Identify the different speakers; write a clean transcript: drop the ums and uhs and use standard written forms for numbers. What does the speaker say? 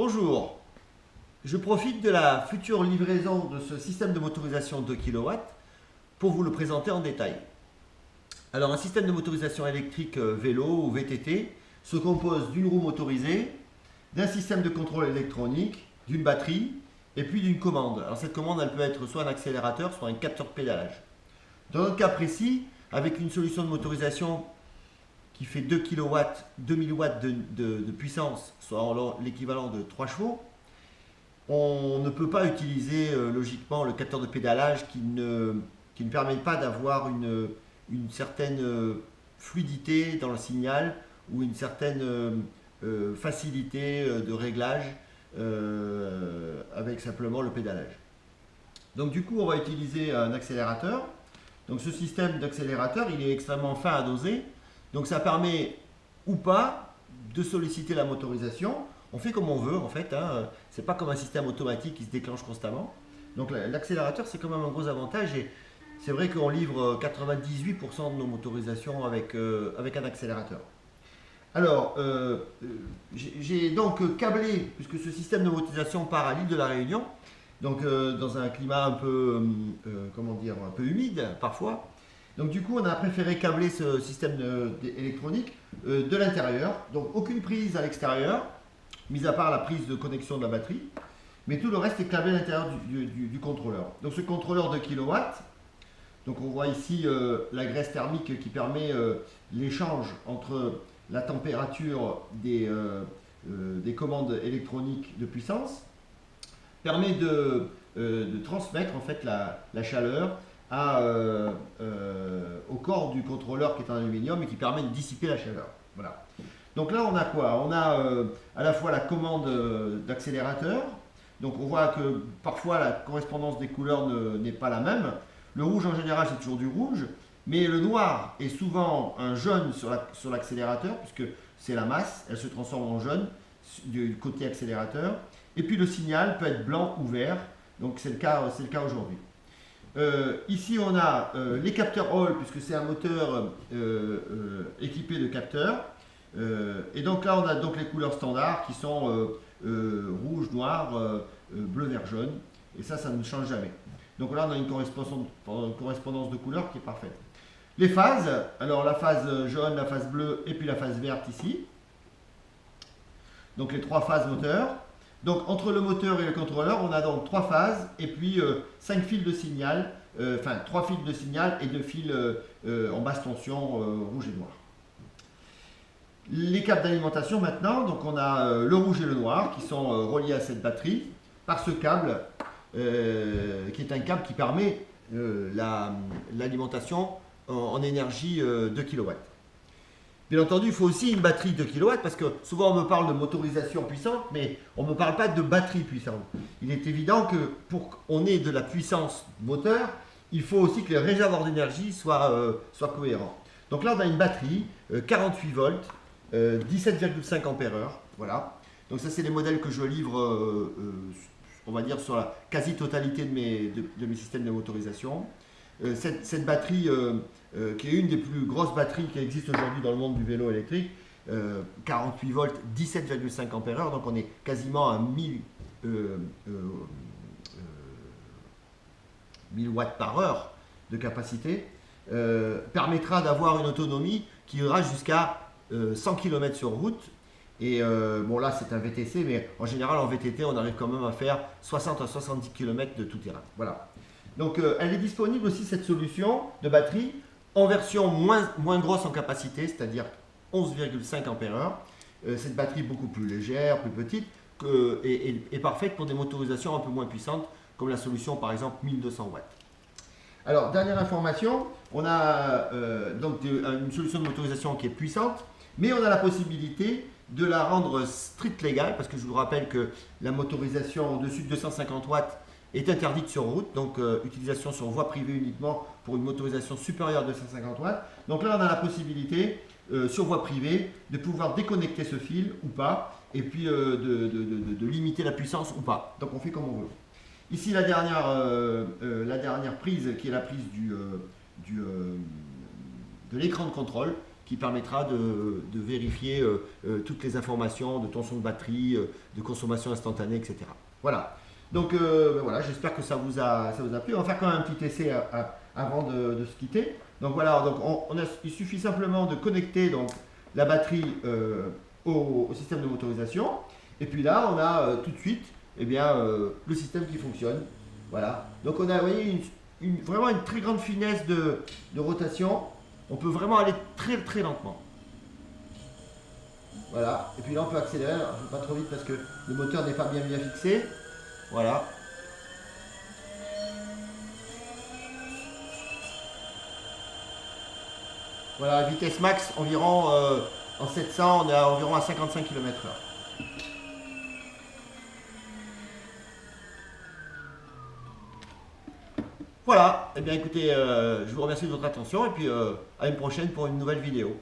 Speaker 1: Bonjour, je profite de la future livraison de ce système de motorisation 2 kW pour vous le présenter en détail. Alors un système de motorisation électrique vélo ou VTT se compose d'une roue motorisée, d'un système de contrôle électronique, d'une batterie et puis d'une commande. Alors cette commande elle peut être soit un accélérateur, soit un capteur de pédalage. Dans notre cas précis, avec une solution de motorisation qui fait 2 kW, 2000 watts de puissance, soit l'équivalent de 3 chevaux, on ne peut pas utiliser logiquement le capteur de pédalage qui ne permet pas d'avoir une certaine fluidité dans le signal ou une certaine facilité de réglage avec simplement le pédalage. Donc du coup on va utiliser un accélérateur. Donc ce système d'accélérateur il est extrêmement fin à doser. Donc ça permet ou pas de solliciter la motorisation. On fait comme on veut en fait, hein. C'est pas comme un système automatique qui se déclenche constamment. Donc l'accélérateur c'est quand même un gros avantage et c'est vrai qu'on livre 98% de nos motorisations avec un accélérateur. Alors j'ai donc câblé, puisque ce système de motorisation part à l'île de la Réunion, donc dans un climat un peu, comment dire, un peu humide parfois. Donc du coup, on a préféré câbler ce système électronique de l'intérieur. Donc aucune prise à l'extérieur, mis à part la prise de connexion de la batterie. Mais tout le reste est câblé à l'intérieur du contrôleur. Donc ce contrôleur de kilowatts, donc on voit ici la graisse thermique qui permet l'échange entre la température des commandes électroniques de puissance, permet de transmettre en fait la chaleur au corps du contrôleur qui est en aluminium et qui permet de dissiper la chaleur. Voilà. Donc là on a quoi? On a à la fois la commande d'accélérateur. Donc on voit que parfois la correspondance des couleurs n'est pas la même. Le rouge en général c'est toujours du rouge, mais le noir est souvent un jaune sur l'accélérateur puisque c'est la masse, elle se transforme en jaune du côté accélérateur. Et puis le signal peut être blanc ou vert, donc c'est le cas aujourd'hui. Ici on a les capteurs Hall puisque c'est un moteur équipé de capteurs. Et donc là on a donc les couleurs standards qui sont rouge, noir, bleu, vert, jaune. Et ça ne change jamais. Donc là on a une correspondance de couleurs qui est parfaite. Les phases, alors la phase jaune, la phase bleue et puis la phase verte ici. Donc les trois phases moteurs. Donc entre le moteur et le contrôleur, on a donc 3 phases et puis 5 fils de signal, enfin 3 fils de signal et 2 fils en basse tension rouge et noir. Les câbles d'alimentation maintenant, donc on a le rouge et le noir qui sont reliés à cette batterie par ce câble qui est un câble qui permet l'alimentation en énergie de kW. Bien entendu, il faut aussi une batterie de kW parce que souvent on me parle de motorisation puissante, mais on ne me parle pas de batterie puissante. Il est évident que pour qu'on ait de la puissance moteur, il faut aussi que les réservoirs d'énergie soient cohérents. Donc là, on a une batterie 48 volts, 17,5 ampères-heure. Voilà. Donc ça, c'est les modèles que je livre, on va dire, sur la quasi-totalité de mes systèmes de motorisation. Cette batterie qui est une des plus grosses batteries qui existent aujourd'hui dans le monde du vélo électrique, 48 volts, 17,5 ampères-heure, donc on est quasiment à 1000 watts par heure de capacité, permettra d'avoir une autonomie qui ira jusqu'à 100 km sur route. Et bon là c'est un VTC, mais en général en VTT on arrive quand même à faire 60 à 70 km de tout terrain. Voilà. Donc elle est disponible aussi cette solution de batterie en version moins grosse en capacité, c'est-à-dire 11,5 ampères-heure. Cette batterie beaucoup plus légère, plus petite, est parfaite pour des motorisations un peu moins puissantes, comme la solution par exemple 1200 watts. Alors, dernière information, on a donc une solution de motorisation qui est puissante, mais on a la possibilité de la rendre strict légale, parce que je vous rappelle que la motorisation au-dessus de 250 watts est interdite sur route, donc utilisation sur voie privée uniquement pour une motorisation supérieure à 250 watts. Donc là, on a la possibilité sur voie privée de pouvoir déconnecter ce fil ou pas, et puis de limiter la puissance ou pas. Donc on fait comme on veut. Ici, la dernière prise qui est la prise de l'écran de contrôle qui permettra de vérifier toutes les informations de tension de batterie, de consommation instantanée, etc. Voilà. Donc voilà, j'espère que ça vous a plu. On va faire quand même un petit essai avant de se quitter. Donc voilà, donc il suffit simplement de connecter donc, la batterie au système de motorisation. Et puis là, on a tout de suite eh bien, le système qui fonctionne. Voilà. Donc on a, vous voyez, vraiment une très grande finesse de rotation. On peut vraiment aller très très lentement. Voilà. Et puis là, on peut accélérer. Alors, je ne vais pas trop vite parce que le moteur n'est pas bien fixé. Voilà. Voilà, vitesse max environ en 700, on est environ à 55 km/h. Voilà, et bien écoutez, je vous remercie de votre attention et puis à une prochaine pour une nouvelle vidéo.